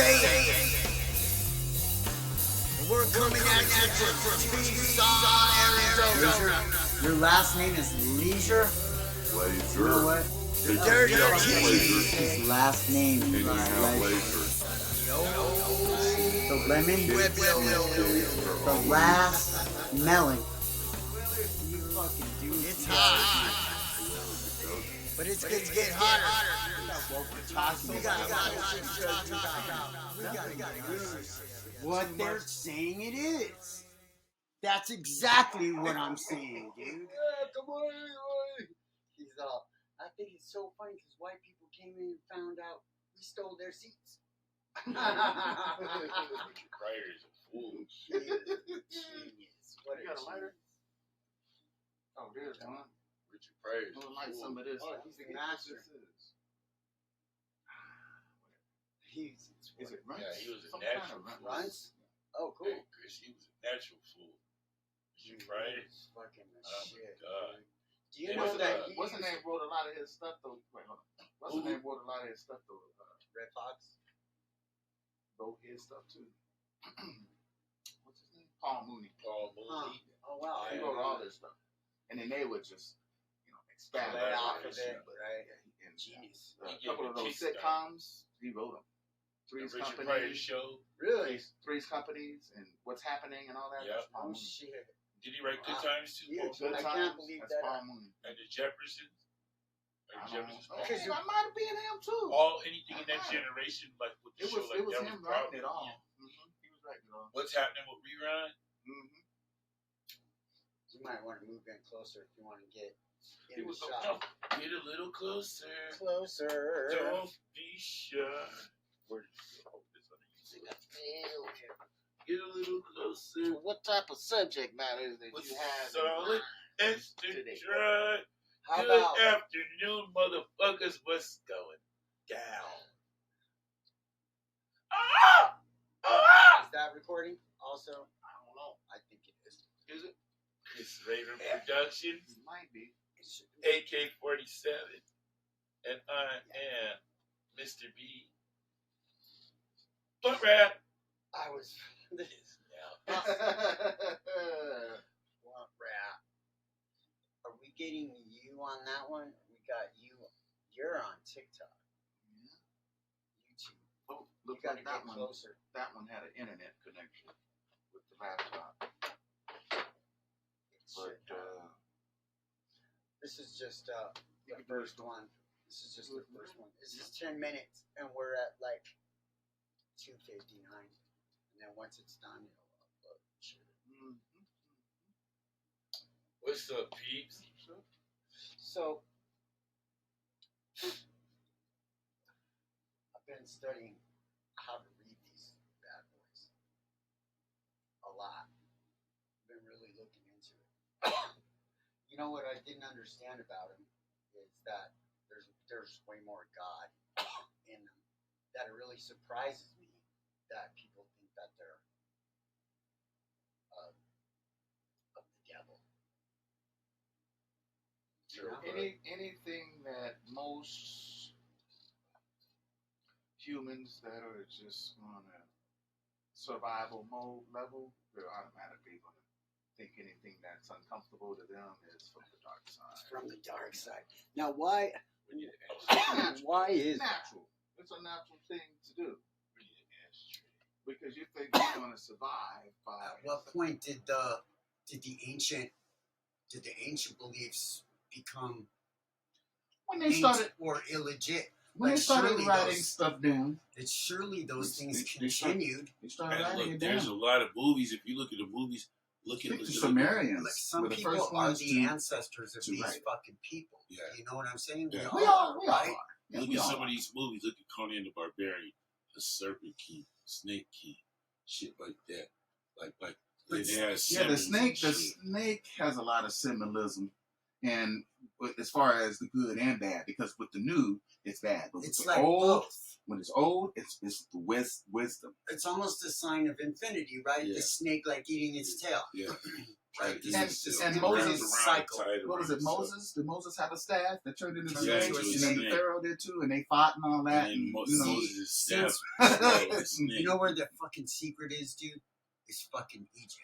Sayin. And we're coming at you from Tucson, Arizona. Your last name is Leisure? Laser. You know what? Dirty. His last name is Leisure. The lemon, the last melon. You fucking do it. It's hot. But it's going to get hotter. What they're saying it is. That's exactly what I'm saying, dude. Come on. He's I think it's so funny because white people came in and found out we stole their seats. Richard Pryor is a fool. Genius. What You got a lighter? Oh, there's one. Richard Pryor is a We'll light fool. some of this. Oh, he's the master. Is it runts? Yeah, he was a Some natural kind of Runts? Oh, cool. Hey, Chris, he was a natural fool. Richard Pryor. He's fucking the Oh shit. my God. Do you know that he What's the name wrote a lot of his stuff though? Wait, hold on. What's the name wrote a lot of his stuff though? Red Fox? Wrote his stuff too. What's his name? Paul Mooney. Paul Mooney. Oh, wow. He wrote all this stuff, and then they would just, expand Lay on off it, of it, but, right? yeah, and Genius. a He couple gave of those a kickstart. sitcoms, he wrote them. The Three's Richard Pryor Companies, show. Really? Three's Companies, and What's Happening, and all that. Yep. That's Paul Oh, Mooney. shit. Did he write Good Wow. Times too? Yeah, Paul? Good I Times, can't believe that's that. Paul Mooney. And the Jeffersons? I Or don't Jeffersons? know. Because That might have been him too. All anything in that generation, like with the It show, was like that him was writing probably it all. He was writing it all. What's happening with Rerun? You might want to move in closer if you want to get He in the was so shot. Get a little closer. Closer. Don't be shy. Where did you go? This other music. Get a little closer. What type of subject matter is that With you have? solid extra today? dry. How Good about afternoon, motherfuckers. What's going down? Ah! Ah! is that recording? Also, I don't know. I think it is. Is it? It's Raven Productions, It might be. It should be. AK-47, and I am Mr. B. But rap I was. is now. What rap? Are we getting you on that one? We got you. You're on TikTok. YouTube. Oh, You look gotta like that get one. closer. That one had an internet connection with the laptop. But This is just the first one. This is just the first one. This is 10 minutes, and we're at like 2:59. And then once it's done, it'll upload. Sure. What's up, peeps? So, I've been studying how to read these bad boys a lot. I've been really looking into it. You know what I didn't understand about him is that there's way more God in them. That it really surprises me that people think that they're of the devil. Sure. anything that most humans that are just on a survival mode level, they're automatically going to think anything that's uncomfortable to them is from the dark side. From the dark side. Now, why? We need an ashtray. Why is that? natural. It's a natural thing to do We need an ashtray. because you think you're going to survive by. At what point did the ancient beliefs become When they started, or illegit? when they like, started surely writing those- stuff down, That surely those things they started- continued. they started And writing look, it there's a down. lot of movies. If you look at the movies, look at Speak to look at- Sumerians. Like some were the people first are ones the to- ancestors of to these write. fucking people. Yeah. You know what I'm saying? Yeah. We are. right? Yeah, Look we at are. some of these movies. Look at Conan the Barbarian, the Serpent Key, Snake Key, shit like that. Like But it has Yeah, the symbols snake. and The shit. snake has a lot of symbolism, And as far as the good and bad, because with the new, it's bad. But with It's the like old, both. when it's old, it's the wisdom. It's almost a sign of infinity, right? Yeah. The snake like eating its tail. Yeah. Right. And Moses, cycle. what was it, Moses? Did Moses have a staff that turned into a Turned snake? into a And then snake. the Pharaoh did too, and they fought and all that. And And, Moses' staff. You know where the fucking secret is, dude? It's fucking Egypt.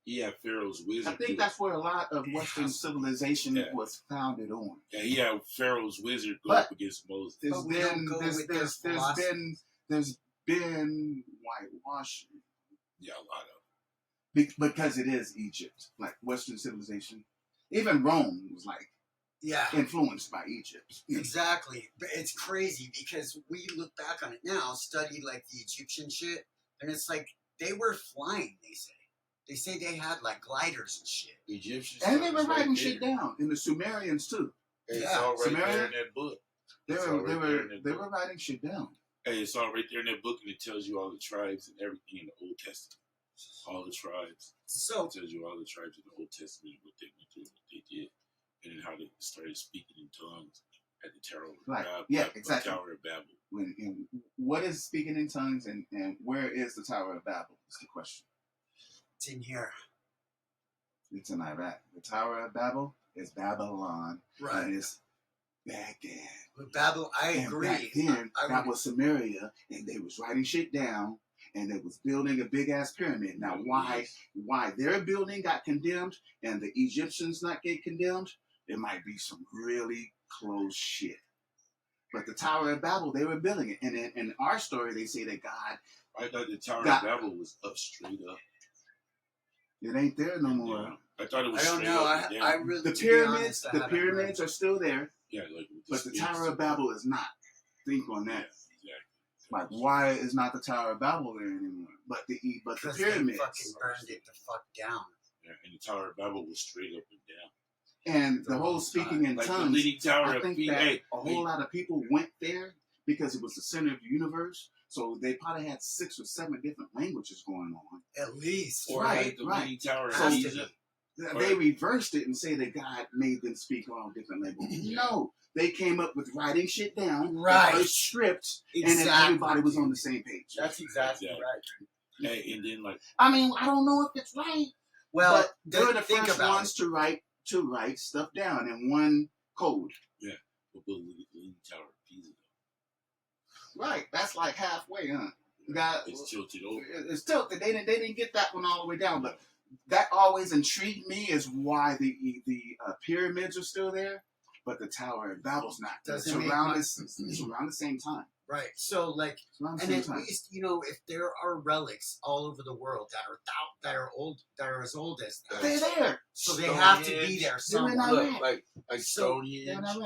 He had Pharaoh's wizard. I think that's where a lot of Western civilization was founded on. Yeah, he had Pharaoh's wizard go But up against Moses. There's we don't go there's with their there's philosophy. been whitewashing Yeah, a lot of. because it is Egypt, like Western civilization. Even Rome was like Yeah. influenced by Egypt. Exactly. But it's crazy because we look back on it now, study like the Egyptian shit, and it's like they were flying, they say. They say they had like gliders and shit. Egyptians. And they were was right writing there. shit down. And the Sumerians too. Hey, it's Yeah. all right there Samaria? in that book. They It's were all right there in that they book. were writing shit down. Hey, it's all right there in that book, and it tells you all the tribes and everything in the Old Testament. All the tribes. So It tells you all the tribes in the Old Testament, what they went through, what they did, and then how they started speaking in tongues at the Tower of Right. Babel. Yeah, exactly. Tower of Babel. And what is speaking in tongues and where is the Tower of Babel? Is the question. it's in here. It's in Iraq. The Tower of Babel is Babylon. Right. And it's Baghdad. But Babel, I And agree. back then, I that would- was Samaria, and they was writing shit down, and they was building a big ass pyramid. Now, why their building got condemned and the Egyptians not get condemned? There might be some really close shit. But the Tower of Babel, they were building it, and in our story, they say that God, I thought the Tower God- of Babel was up straight up. it ain't there no and more. down. I thought it was I don't straight know. up and down. I really The to be pyramids, honest, I the haven't pyramids are still there, Yeah, like with but the Sphinx. Tower of Babel is not. Think on Yeah, that. exactly. Like, why is not the Tower of Babel there anymore? But the because pyramids. they fucking burned it the fuck down. Yeah, and the Tower of Babel was straight up and down. And the The whole whole speaking in Like the tongues, leading tower I of think Pisa. that Hey, a whole lot of people went there because it was the center of the universe. So they probably had 6 or 7 different languages going on. At least. or Right, like the right. leading tower of Has to Pisa. They reversed it and say that God made them speak all different languages. Yeah. No, they came up with writing shit down, Right. the first script, and then Exactly. everybody was on the same page. That's exactly Exactly. right. Hey, and then like I mean, I don't know if it's right, Well, but they're the think first about ones to write stuff down in one code. the leading tower of Pisa. Right, that's like halfway, huh? Got It's tilted over. it's tilted. They didn't get that one all the way down, but that always intrigued me is why the pyramids are still there, but the Tower of Babel's not. Doesn't It's make around much it's around the same time. Right. So, like, It's around the and same at time. least if there are relics all over the world that are old, that are as old as that, They're there. so they have to be Stonehenge. there They're in somewhere. Iraq. Look, like So- They're in Stonehenge.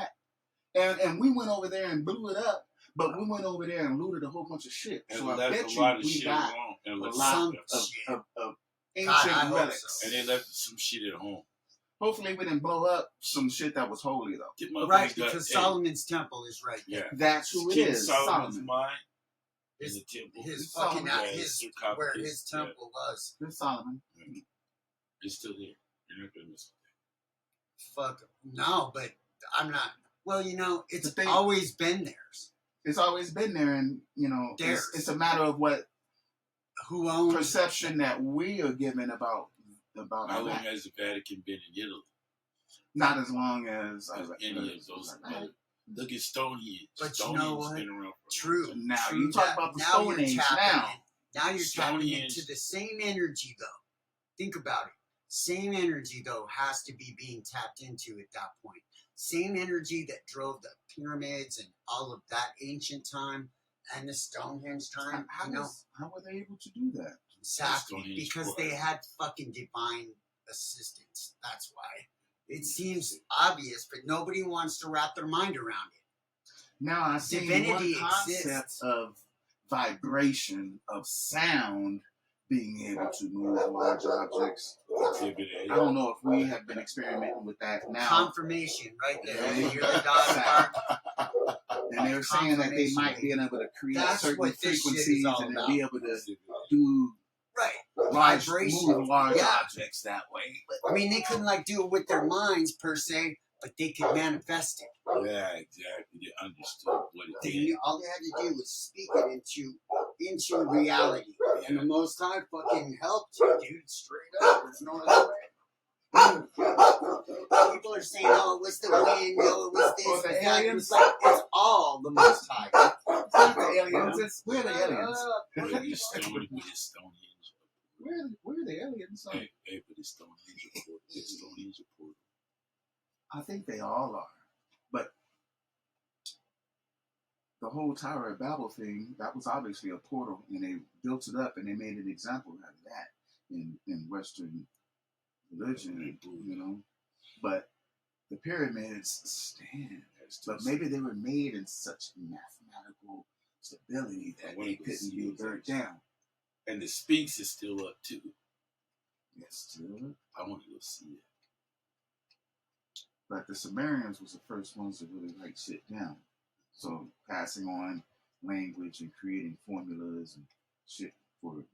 Iraq. And we went over there and blew it up, but we went over there and looted a whole bunch of shit. And So I left bet a you lot of we shit got alone. And a left lot Some of shit. of ancient God, I hope relics. so. and they left some shit at home. Hopefully we didn't blow up some shit that was holy though. Get my Right, boys got- because hey, Solomon's temple is right Yeah. there. That's who it King is. Solomon's Solomon. mine in His, the temple. his Solomon. fucking Yeah, his it's their where copy. his Yeah. temple was. It's Solomon. It's still there. You're not gonna miss Fuck no, but I'm not. Well, it's The thing- always been theirs. It's always been there, and Theirs. it's a matter of what Who owns perception that we are given about it. How long Iraq. has the Vatican been in Italy? Not as long as Any of those other. Look at Stonehenge. But you Stonehenge know has what? been around for a long True. time. Now True you talk that. about the Now Stone you're Age tapping now. in. Now you're tapping Stonehenge. into the same energy, though. Think about it. Same energy, though, has to be being tapped into at that point. Same energy that drove the pyramids and all of that ancient time and the Stonehenge time. How were they able to do that? Exactly. Stonehenge Because was. they had fucking divine assistance. That's why. It seems obvious, but nobody wants to wrap their mind around it. Now I see Divinity one concept exists. of vibration of sound being able to move large objects. Exhibit A. I don't know if we have been experimenting with that now. Confirmation, right there. Yeah. You hear the dog bark? And they were saying that they Confirmation. might be able to create That's certain what this shit is frequencies all and then about. be able to Exhibit A. do Right. large, Vibration. move large Yeah. objects that way. I mean, they couldn't do it with their minds per se, but they could manifest it. Yeah, exactly. They understood what it They meant. knew, all they had to do was speak it into reality. And the Most High fucking helped you, dude. Straight up. There's no other way. People are saying, "Oh, it was the wind. Oh, it was this." Or the was that. aliens. It's like it's all the Most High. It's not the aliens. We're the aliens. Where the Stonehenge. We're the aliens. Hey, but the Stonehenge report. The Stonehenge report. I think they all are. But the whole Tower of Babel thing, that was obviously a portal, and they built it up and they made an example out of that in Western religion, you know. But the pyramids stand. But maybe they were made in such mathematical stability that they couldn't be burnt down. And the Sphinx is still up too. Yes, still. I want to go see it. But the Sumerians was the first ones to really write shit down. So passing on language and creating formulas and shit for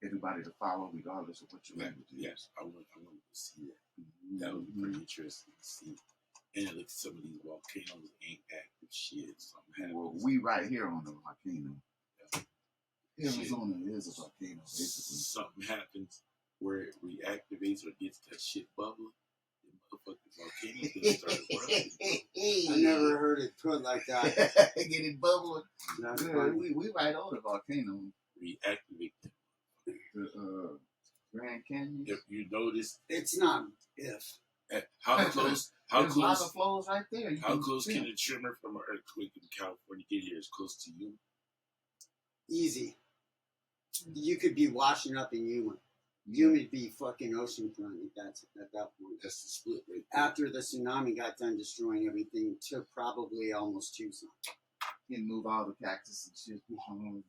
everybody to follow, regardless of what your language is. Yes, I want to see that. That would be pretty interesting to see. And it looks some of these volcanoes ain't active shit. Well, we right here on the volcano. Arizona is a volcano, basically. Something happens where it reactivates or gets that shit bubbling. The motherfucking volcano's gonna start running. I never heard it put like that. Get it bubbling. That's Yeah, funny. we right on the volcano. Reactivate them. The Grand Canyon. If you notice, It's not if. how close, There's lava flows right there. You how close see can it. a tremor from an earthquake in California get here? As close to you? Easy. You could be washing up in Yuma. Yuma would be fucking oceanfront at that point. That's the split right there. After the tsunami got done destroying everything, took probably almost Tucson. And move all the cactus and shit.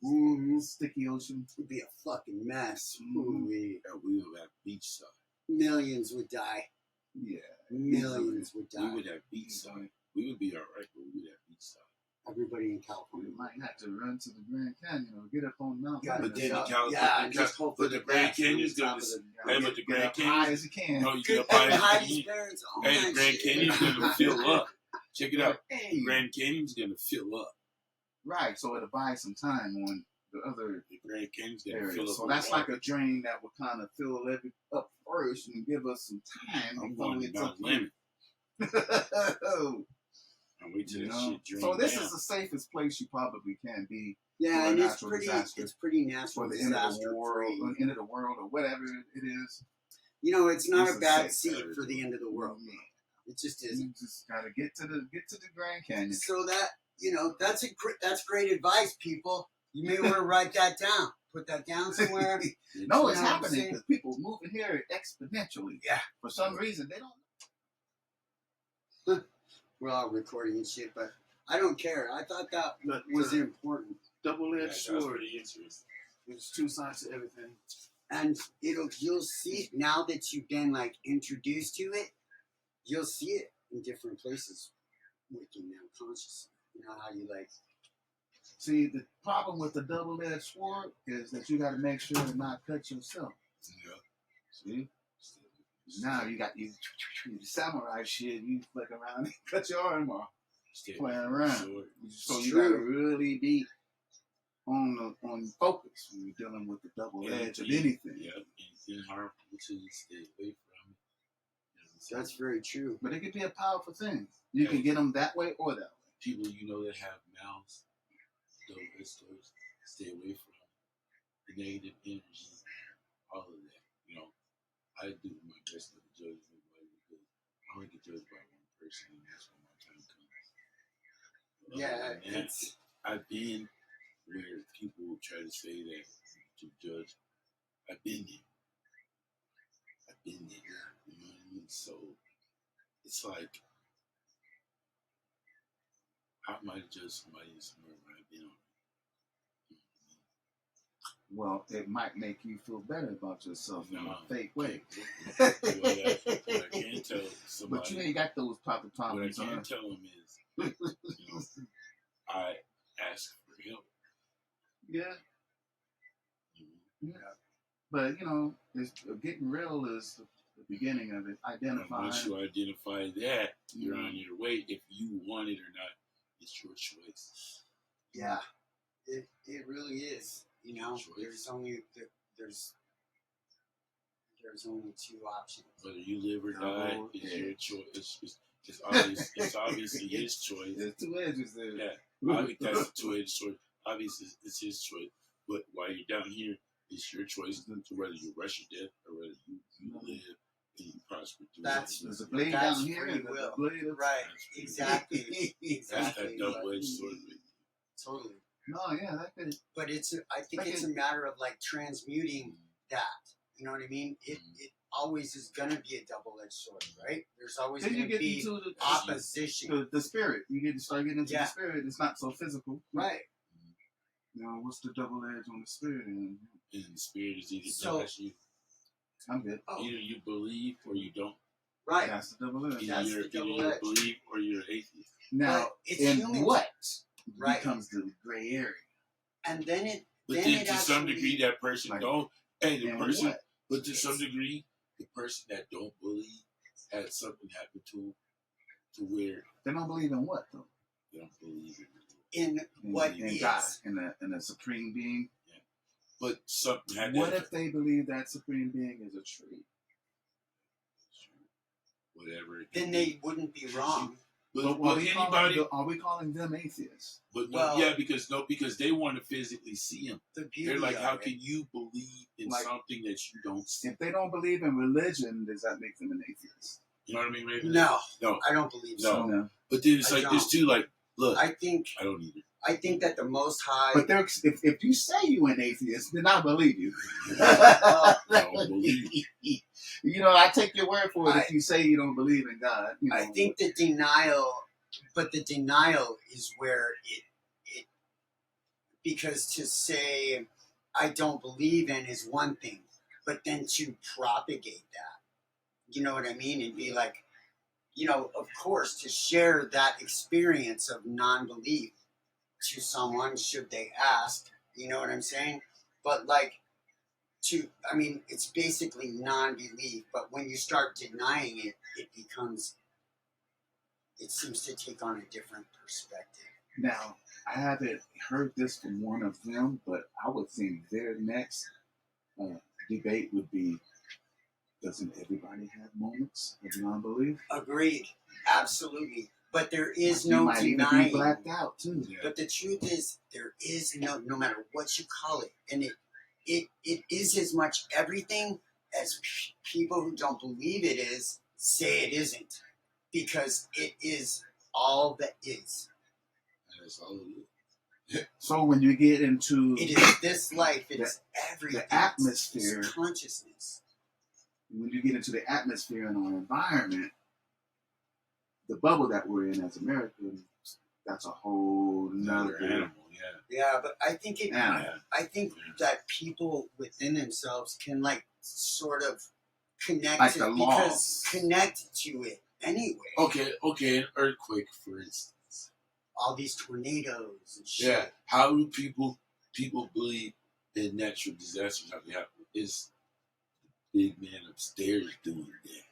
Mm-hmm. Sticky ocean. It'd be a fucking mess. Mhm. Ooh-wee. And we would have beachside. Millions would die. Yeah. Millions would We die. would have beachside. We would be alright, but we would have beachside. Everybody in We California. might have to run to the Grand Canyon or get up on the mountain. Yeah, But then yeah, in California, yeah, just hope for but the the Grand best on Canyon's top gonna. of the- Hey, but the Get Grand up high Canyon. as you can. No, you Good get up high. Heidi's parents, all Hey, that the Grand shit. Canyon's gonna fill up. Check it out. Hey. Grand Canyon's gonna fill up. Right, so it'll buy some time on the other The Grand Canyon's gonna areas. fill up. So with that's water. like a drain that will kind of fill it up first and give us some time I'm before going we to get Mount to Lemon. you I'm waiting till that know? shit drain So this down. is the safest place you probably can be Yeah, for a and natural disaster. it's pretty natural for the end of disaster the world, free. or end of the world, or whatever it is. You know, it's not It's a a bad safe seat area. for the end of the world. Yeah. It just You isn't. just gotta get to the Grand Canyon. So that that's great advice, people. You may want to write that down. Put that down somewhere. No, it's You know what I'm happening saying? because people moving here exponentially. Yeah. For some reason, they don't. We're all recording and shit, but I don't care. I thought that But, was important, Yeah, double-edged that's sword. pretty interesting. There's two sides to everything. and you'll see now that you've been like introduced to it. You'll see it in different places within now consciously. You know how you like. See, the problem with the double-edged sword is that you got to make sure to not cut yourself. Yeah. See? Now you got these samurai shit. You flick around and cut your arm off. Stay Playing away from around. the sword. So It's you got to true. really be on focus when you're dealing with the double edge of anything. Yeah, anything harmful to you, stay away from it. You know what I'm saying? That's very true. But it could be a powerful thing. You can get them that way or that way. People you know that have mouths, double-edged swords, stay away from the negative energy, all of that. You know, I do my best not to judge anybody because I only get judged by one person, and that's when my time comes. Other Yeah, than that, it's I've been where people try to say that to judge. I've been there. I've been there. You know what I mean? So it's like, how am I to judge somebody somewhere where I've been on? Well, it might make you feel better about yourself in a No. fake way. What I can tell somebody, But you ain't got those proper what I problems, huh? can tell them is, you know, I ask for help. Yeah. You know? But you know, it's getting real is the the beginning of it. And Identify. once you identify that, you're on your way. If you want it or not, it's your choice. Yeah, it really is. You know, Choice. there's only two options. Whether you live or die Oh, is yeah. your choice. It's obvious. It's obviously his choice. There's two edges there. Yeah, I think that's the two-edged sword. Obviously, it's his choice. But while you're down here, it's your choice to whether you rush your death or whether you live and you prosper through That's- it. There's a blade That's down here. free And there's will. a blade up. Right, That's free exactly. That's Exactly. that double-edged sword. Totally. No, yeah, that could. But I think it's a matter of like transmuting that. You know what I mean? It always is gonna be a double-edged sword, right? There's always Then you gonna get be into the opposition. the spirit. You get to start getting into Yeah. the spirit. It's not so physical. Right. You know, what's the double edge on the spirit? And And the spirit is either So- that's you. I'm good. Oh, Either you believe or you don't. right. That's the double edge. That's Either the double you edge. believe or you're an atheist. Now, But it's in human. what Right. becomes the gray area? And then it But then then it to some actually- degree, that person Like, don't. Hey, the And person. what? But to some degree, the person that don't believe had something happen to where They don't believe in what though? they don't believe in it. in what in is. God, in a supreme being. But something had What to if they believe that supreme being is a tree? whatever. It Then can they be. wouldn't be wrong. But are we anybody. calling them atheists? But no, Well- yeah, because they want to physically see him. The beauty They're like, of how it. can you believe in Like- something that you don't see? If they don't believe in religion, does that make them an atheist? You know what I mean? Maybe No, no. I don't believe so. No. But then it's I like this don't. too. Like, look, I think I don't either. that the Most High. But if you say you an atheist, then I believe you. I don't believe. You know, I take your word for it I- if you say you don't believe in God. You know, I think the denial is where it because to say I don't believe in is one thing, but then to propagate that, you know what I mean, and be like, you know, of course, to share that experience of non-belief to someone should they ask, you know what I'm saying? But like it's basically non-belief, but when you start denying it, it seems to take on a different perspective. now, I haven't heard this from one of them, but I would think their next debate would be, doesn't everybody have moments of non-belief? Agreed, absolutely. But there is You no might even be denying. blacked out too. Yeah. But the truth is, there is no matter what you call it, and it is as much everything as people who don't believe it is say it isn't, because it is all that is. That's all it is. So when you get into It is this life. It The- is everything. the atmosphere. It's consciousness. when you get into the atmosphere and our environment, the bubble that we're in as Americans, that's a whole Another nother animal. Yeah. Yeah, but I think animal. I think that people within themselves can like sort of connect Like to, the because laws. connect to it anyway. Okay. An earthquake, for instance. All these tornadoes and shit. Yeah. How do people believe in natural disasters? How they happen? Is the big man upstairs doing that?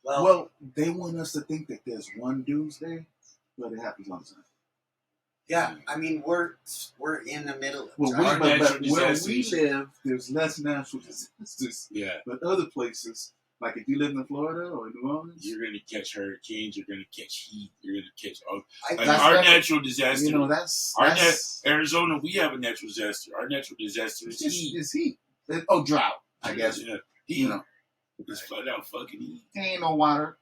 Well, they want us to think that there's one doomsday, but it happens all the time. yeah. I mean, we're in the middle of it. Well, right? but natural where we disasters. live, there's less natural disasters. Yeah. But other places, like if you live in Florida or New Orleans, You're gonna catch hurricanes. You're gonna catch heat. You're gonna catch all. I Like That's- our that's- natural disaster. you know, that's Arizona, we have a natural disaster. Our natural disaster is heat. it's heat. Oh, drought, I guess. Yeah. Heat. You know, It's flat out fucking heat. ain't no water.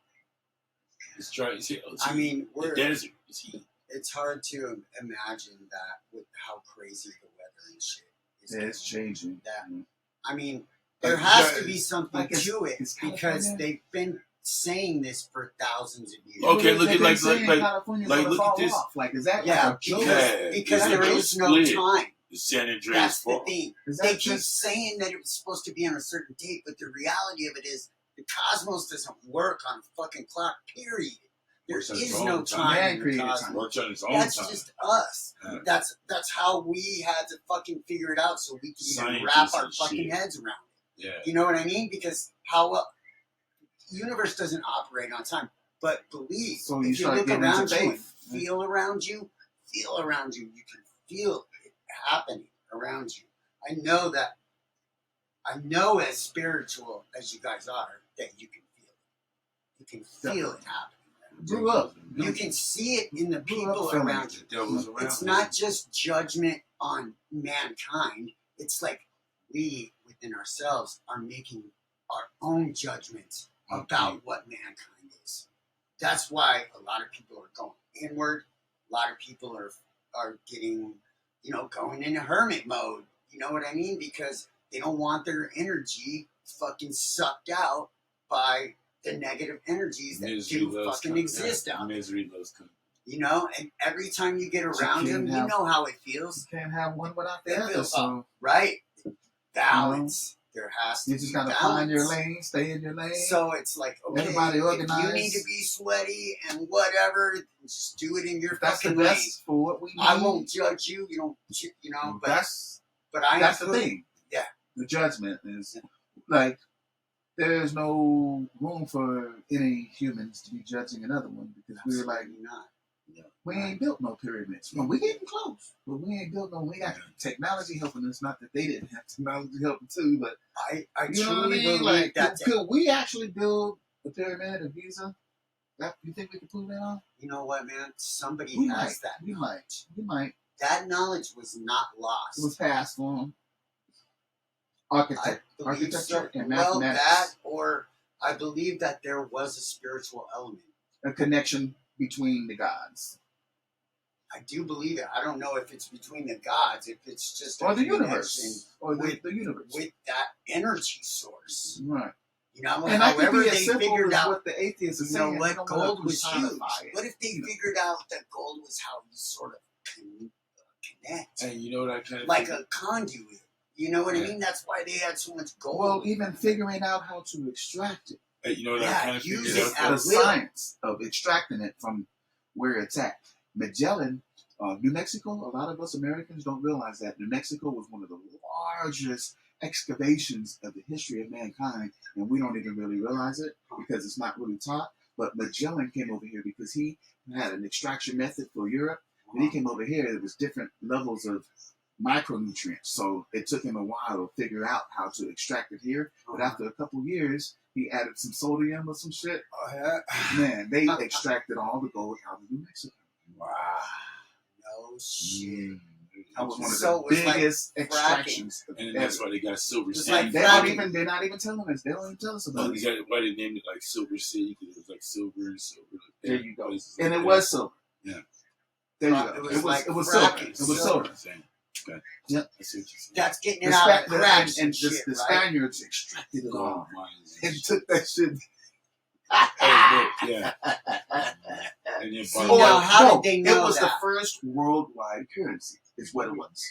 It's dry as hell. It's I heat. mean, the desert. It's heat. it's hard to imagine that with how crazy the weather and shit is. Yeah, it's getting. changing. That- I mean, there Like, has yeah, to be something like it's- to it it's because California. they've been saying this for thousands of years. Okay, look They've at been like saying California's like, gonna look at fall this. off. Like, is that Yeah, like a joke? Yeah. Because It's there like a is no split. time. the San Andreas That's the Fault. thing. Is They that keep just saying that it was supposed to be on a certain date, but the reality of it is the cosmos doesn't work on a fucking clock, period. There Works on its is own no time. time Man in the created cosmos. time. Works on its own That's time. just us. Yeah. That's how we had to fucking figure it out so we can even Scientists wrap our and fucking shit. heads around it. Yeah. You know what I mean? Because how universe doesn't operate on time. But believe, So you if you start look getting around into you and faith. feel around you, you can feel it happening around you. I know as spiritual as you guys are, that you can feel it. You can feel it happening. Grew up. You can see it in the Grew up people feeling around you. The devil's around. It's not just judgment on mankind. It's like we within ourselves are making our own judgments about what mankind is. That's why a lot of people are going inward. A lot of people are getting, going into hermit mode. You know what I mean? Because they don't want their energy fucking sucked out by the negative energies that Misery do loves fucking company. exist out there. Misery loves company. And every time you get around can't them, you have- know how it feels, You can't have one without the It other. feels So right? Balance. There has to you just be gotta balance. find your lane, stay in your lane. So it's like, okay, Everybody if you organized. need to be sweaty and whatever, just do it in your If that's the fucking lane. best for what we need. I won't judge you. You don't, but that's I that's the put- thing. Yeah. The judgment is like there's no room for any humans to be judging another one because we're like Absolutely not. we ain't built no pyramids. Well, we getting close, but we ain't built no. We got technology helping us. Not that they didn't have technology helping too, but I you know what I truly mean. believe Like, that. could we actually build a pyramid of Giza? That you think we could pull that off? You know what, man? Somebody We has might. that We knowledge. might. We might. That knowledge was not It lost. was passed on. I Architecture believe so. and Well, mathematics. that or I believe that there was a spiritual element. A connection between the gods I do believe it. I don't know if it's between the gods, if it's just a or the connection universe or with- the universe. with that energy source. Right. You know, And that could however be as they simple figured as out. what the atheists are You know saying. what? They don't wanna Gold was huge. personify it. What if they figured out that gold was how you sort of connect? And you know what I kind of Like a conduit. You know what I Yeah. mean? That's why they had so much gold. Well, even figuring out how to extract it. Hey, you know what I Yeah, kind of use figured it out? as The will. science of extracting it from where it's at. Magellan, New Mexico, a lot of us Americans don't realize that New Mexico was one of the largest excavations of the history of mankind, and we don't even really realize it because it's not really taught. But Magellan came over here because he had an extraction method for Europe. When he came over here, there was different levels of micronutrients. So it took him a while to figure out how to extract it here. But after a couple years, he added some sodium or some shit. Oh, yeah. Man, they extracted all the gold out of New Mexico. Wow. No shit. That was one of So the it was like biggest fracking. extractions And ever. that's why they got Silver Just City. like And fracking. they're not even telling us. They don't even tell us about They it. got, why they named it like Silver City because it was like silver and silver. There you go. Places And like it that. was silver. Yeah. There you It go. was It was like silver. fracking. It was silver. Same. Okay. Yep. I see what you're saying. That's getting it The, out of Spa- the cracks and and the, shit, the right? Spaniards extracted it Gold all mines and shit. took that shit. Hey, look, yeah. And then See, bought- now, how did they know It was the that? first worldwide currency, is what it was.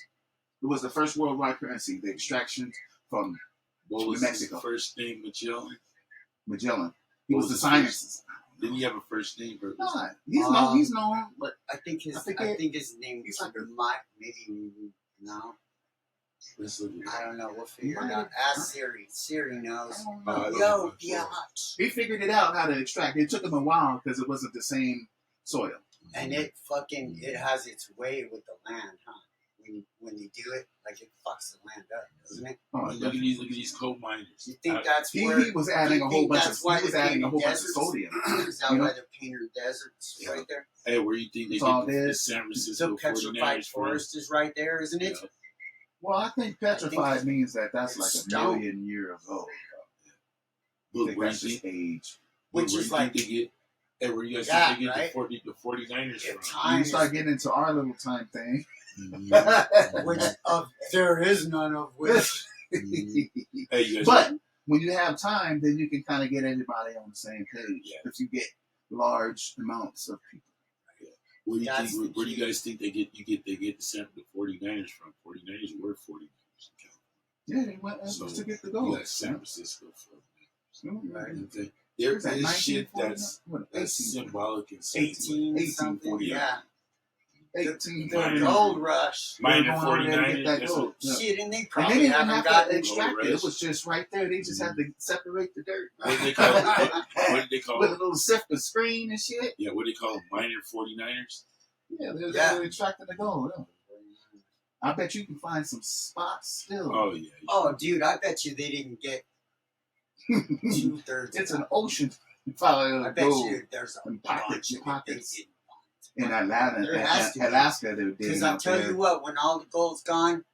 It was the first worldwide currency, the extraction from what was New Mexico. his first name, Magellan? Magellan. He What was the was his scientist. Didn't he have a first name? Or was Nah, he's known, but I think his I think his name he's was like a- maybe no. let's look at I it. don't know. We'll figure it Might out. have- Ask Siri. Siri knows. I don't I know. don't Yo, know. biatch. He figured it out how to extract. It took him a while because it wasn't the same soil. And it has its way with the land, huh? When you do it, like it fucks the land up, doesn't it? Oh, Look at these coal miners. You think that's he where was adding you a whole think bunch of that's why he was they adding a painted whole bunch of deserts? sodium. Is that You know? why they're painting deserts Yeah. right there? Hey, where you think they It's all get the dead. San Francisco The petrified 49ers from? forest is right there, isn't it? Yeah. Well, I think petrified means that that's like it's a stone. million years old. I Look, think where you that's just think, age. Which where is you like think they get? Hey, where you guys Yeah, think they get right? the 49ers if from? time You is, start getting into our little time thing. Mhm. which of there is none of which. Mhm. Hey, you guys. But when you have time, then you can kind of get everybody on the same page. Yeah. If you get large amounts of people. Where do you That's think? the Where do you key. guys think they get the 49ers from? 49ers were 49ers. Yeah, they went So, to get the You gold. got San Francisco from. Right. Okay. There There is that is shit 1949? that's What, that's 18? symbolic and sentimental. 18 something, 1849. yeah. 1830. Gold rush. Minor Going over there to get 49ers. that That's gold. a, Yeah. Shit, and they And they probably didn't even haven't have gotten to extract gold it. It rush. was just right there. They just had to separate the dirt. what do they call it? What do they call With a it? little sifter screen and shit. Yeah, what do they call them? Minor 49ers? Yeah, they Yeah. were extracting the gold. Yeah. I bet you can find some spots still. Oh, yeah. Oh, dude, I bet you they didn't get 2/3. It's an ocean full I of bet gold. you there's a And bunch pockets, of it pockets. they didn't. In Atlanta, There has to be. Alaska, they were digging Because I'll out tell there. you what, when all the gold's gone,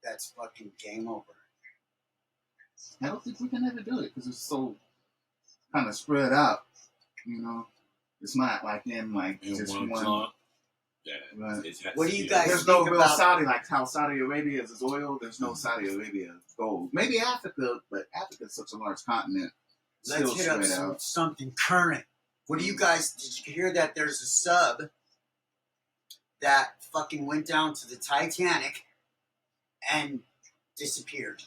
that's fucking game over. I don't think we can ever do it because it's so kind of spread out. You know, it's not like in like In just one one. clump. Yeah. Right. It has What to do you be guys a- There's no think real about- Saudi, like how Saudi Arabia is oil. There's no Saudi Arabia gold. Maybe Africa, but Africa's such a large continent. Let's Still hit up spread out. something current. What do you guys, did you hear that there's a sub that fucking went down to the Titanic and disappeared?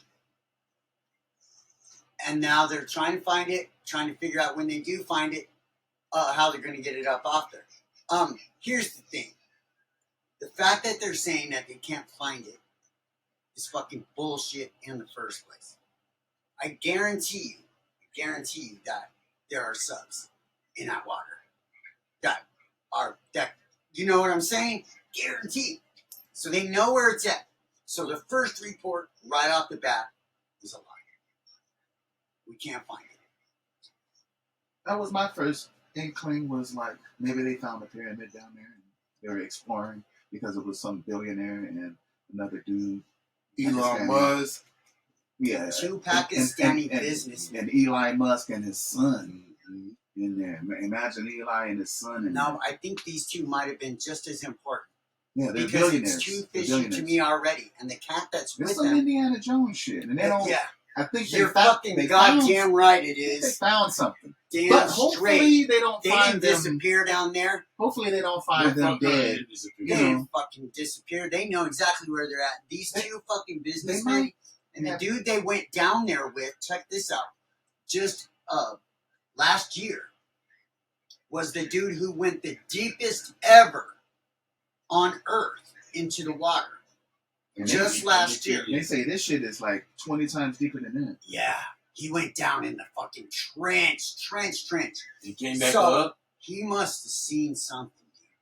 And now they're trying to find it, trying to figure out when they do find it, how they're going to get it up off there. Here's the thing. The fact that they're saying that they can't find it is fucking bullshit in the first place. I guarantee you that there are subs in that water that you know what I'm saying? Guaranteed. So they know where it's at. So the first report right off the bat is a lie. We can't find it. That was my first inkling. Was like maybe they found a pyramid down there and they were exploring because it was some billionaire and another dude. Elon Musk. Yeah, Two Pakistani businessmen. and Elon Musk and his son in there. Imagine Eli and his son. In Now, I think these two might have been just as important. there. Yeah, they're Because billionaires. it's too They're fishy billionaires. to me already. And the cat that's There's with some them. Indiana Jones shit, and they don't. Yeah, I think you're they found, fucking they found- goddamn right it They is. found something, Damn but straight. hopefully they don't They find didn't them. disappear down there. Hopefully they don't find What them fuck are dead. they disappearing? You They know. didn't fucking disappear. They know exactly where they're at. These They- two fucking They businessmen might. and the have- dude they went down there with, check this out, just last year, was the dude who went the deepest ever on Earth into the water. and Just they, last year. They say this shit is like 20 times deeper than that. Yeah, he went down in the fucking trench. He came back So, up. he must have seen something.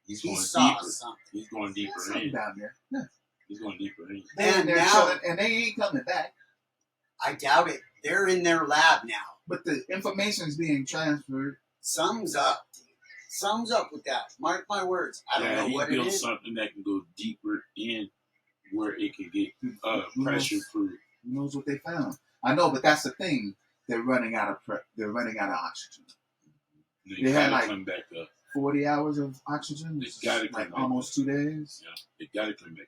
He's He going saw deeper. something. He's going There's deeper something in. down there. Yeah. He's going deeper in. And They're now- chilling, and they ain't coming back. I doubt it. They're in their lab now. But the information is being transferred. Something's up, dude. Something's up with that. Mark my words. I don't know he what it built is. something that can go deeper in where it can get Who knows- pressure proof. Who knows what they found? I know, but that's the thing. They're running out of they're running out of oxygen. They had, gotta like- come back up. 40 hours of oxygen. They Which is gotta come like back almost up. 2 days. Yeah, they gotta come back up.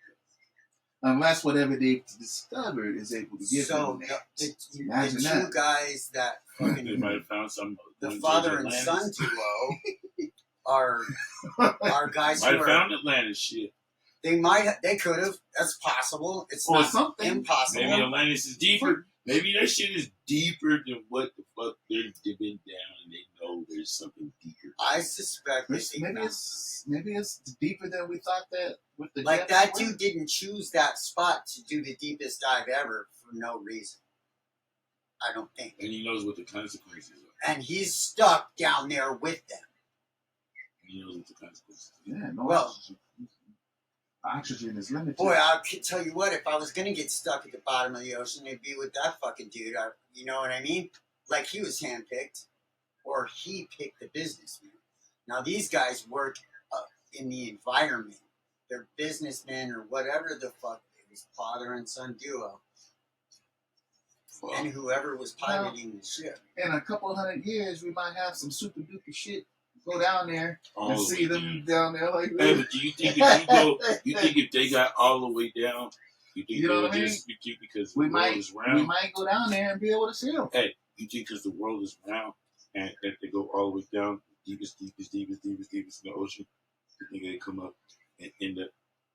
Unless whatever they've discovered is able to give So them that. the Imagine two that. guys that They fucking might have found some. the one father Judge and Atlantis. son duo are guys Might who have are found Atlantis shit. they could have. That's possible. It's Or not something. impossible. Maybe Atlantis is deeper. Maybe that shit is deeper than what the fuck they're dipping down, and they know there's something deeper. I suspect they Maybe think that. maybe it's deeper than we thought that with the Like depths that were. dude didn't choose that spot to do the deepest dive ever for no reason. I don't think. And he knows what the consequences are. And he's stuck down there with them. And he knows what the consequences are. Yeah, no Well- oxygen. Oxygen is limited. Boy, I could tell you what, if I was gonna get stuck at the bottom of the ocean, it'd be with that fucking dude. You know what I mean? Like he was handpicked, or he picked the businessman. Now these guys work in the environment. They're businessmen or whatever the fuck. It was father and son duo, and whoever was piloting the ship. In a couple 100 years, we might have some super duper shit. Go down there All and the see way them down. down there like Hey, this. but do you think if you go, you think if they got all the way down, you think You know they'll what I mean? just you think because the We world might, is we round? might go down there and be able to see them. Hey, you think because the world is round and that they go all the way down, deepest in the ocean, you think they come up and end up?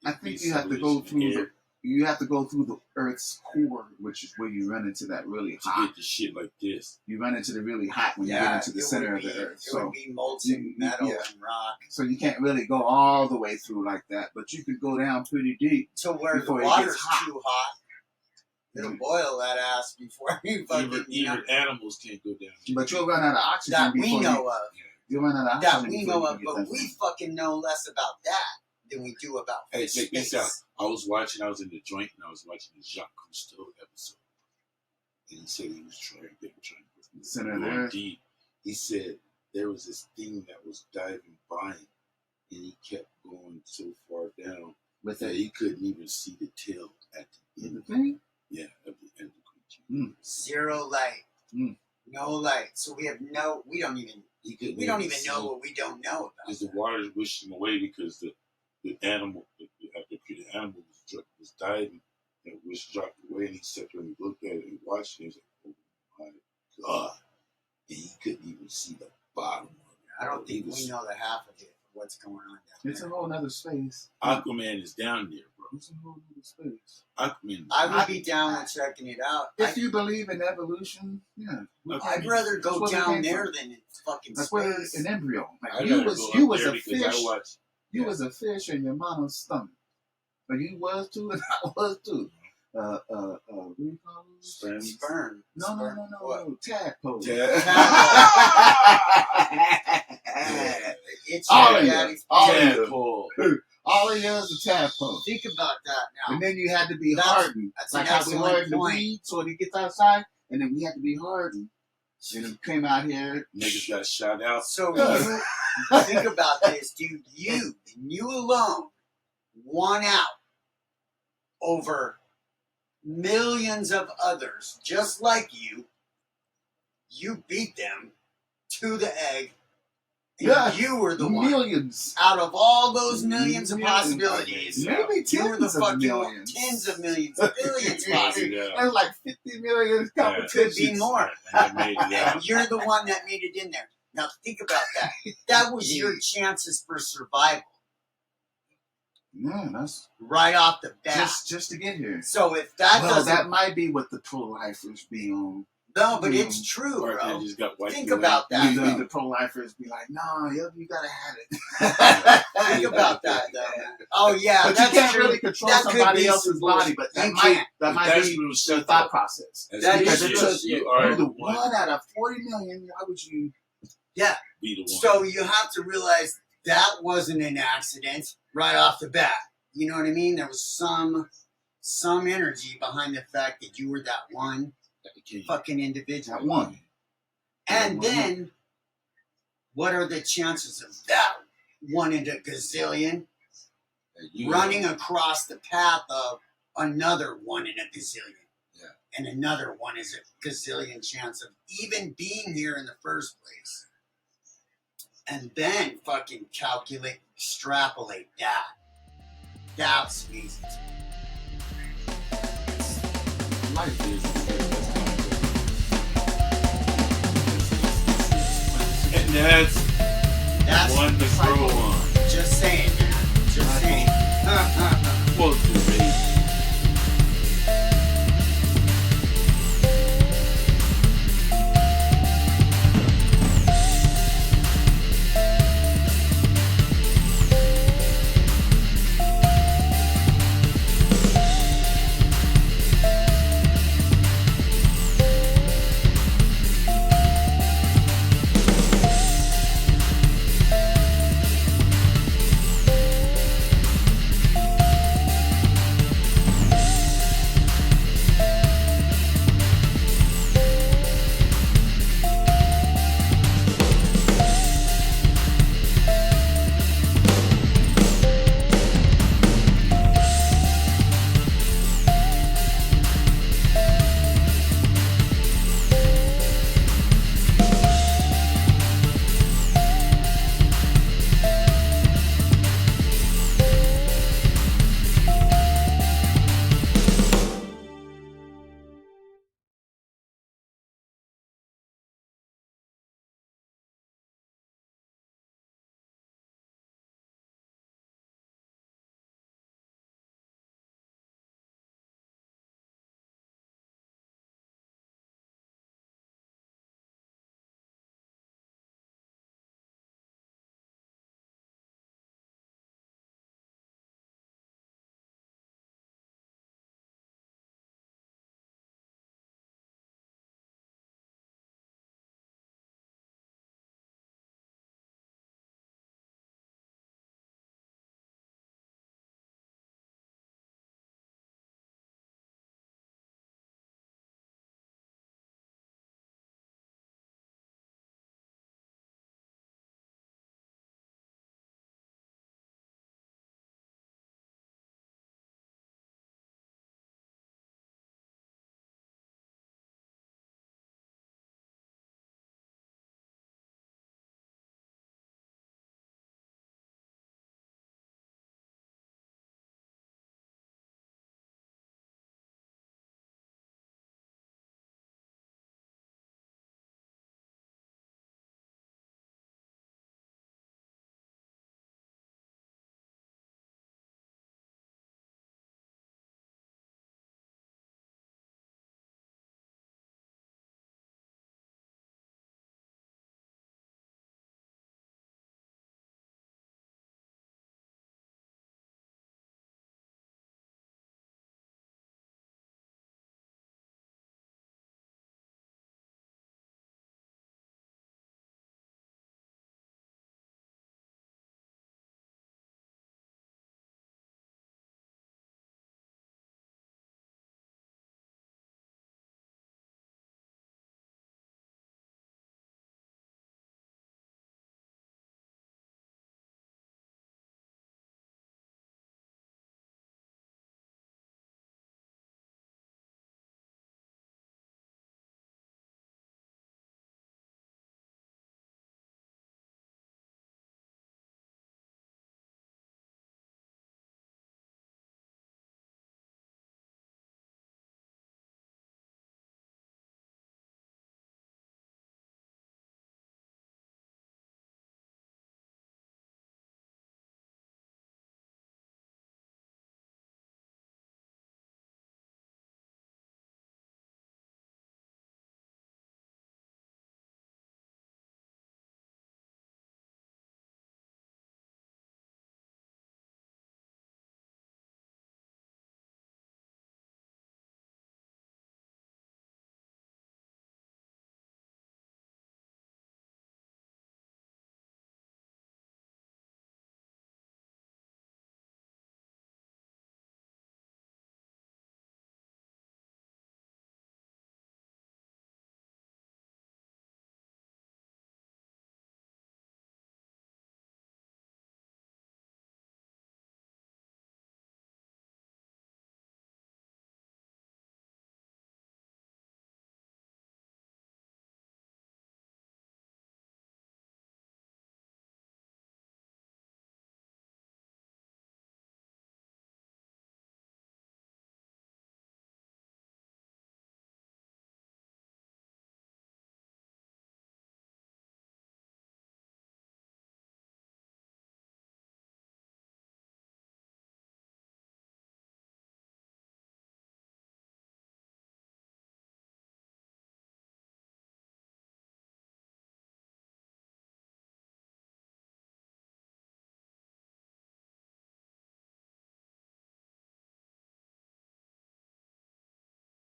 I think you have to go through. you have to go through the Earth's core, which is where you run into that really To hot. get the shit like this. You run into the really hot when you get into the center of the Earth. It would be molten metal and rock. So you can't really go all the way through like that, but you could go down pretty deep. To where the Before it water's gets hot. too hot. It'll boil that ass before you fucking, Even animals can't go down. But you'll run out of oxygen that we before know of. you'll run out of That oxygen. we before know you of, get but that we far. fucking know less about that than we do about Hey, check this out. space. I was in the joint and I was watching the Jacques Cousteau episode. And he said he was trying to Center of the go Earth. deep. He said there was this thing that was diving by him and he kept going so far down With that it. he couldn't even see the tail at the In end the of thing? the creature. Zero light. Mm. No light. So we don't even See know what we don't know about. because the water is wishing him away because the animal was diving and was dropped away and he sat there and he looked at it and watched it and he was like, oh my God. And he couldn't even see the bottom of it. I don't think He was- we know the half of it. What's going on down It's a there. whole nother space. Aquaman is down there, bro. It's a whole other space. Aquaman. I would be down with checking it out. If you believe in evolution, yeah. I'd rather That's go where they down came there from. than in fucking That's where space. an embryo. Like I'd you rather was go you up was there a because fish. I watched. You was a fish in your mama's stomach. But you was too, and I was too. What do you call them? Sperm. No. What? Tadpole. It's All your of you. daddy's. All of you. Tadpole. All of yours a tadpole. Think about that now. And then you had to be That's- hardened. that's Like an how we excellent hardened the point. weed so it gets outside. And then we had to be hardened. And it came out here. Niggas got shot out. So Yeah. you think about this, dude. You alone won out over millions of others just like you. You beat them to the egg. And Yeah. you were the one. Millions. Out of all those millions of Millions. possibilities, Maybe you were the tens of fucking millions. tens of millions, billions possible. Yeah. There's like 50 million Yeah. competitions. Could be more. And they made it out. And you're the one that made it in there. Now think about that. That was your chances for survival Yeah, that's right off the bat. just to get here. So if that Well, doesn't, that might be what the pro-lifers be on. no, but it's true, Or bro. they just got wiped Think away. about that. The Though. pro-lifers be like, no, you gotta have it. Think about that, though. Man. Oh yeah, But you that's can't true. really control That could somebody be else's some body, bullshit. but that You might can't. that That's be what was the said, thought though. process. As That Because is it true. took you are you're the the one one out of 40 million. Why would you? be the one. So you have to realize that wasn't an accident right off the bat. You know what I mean? There was some energy behind the fact that you were that one fucking individual. That one. And then, what are the chances of that one in a gazillion running across the path of another one in a gazillion? Yeah. And another one is a gazillion chance of even being here in the first place. And then fucking calculate, extrapolate that. That's easy. Life is. And that's That's one to grow on. just saying, man. Just saying. Well,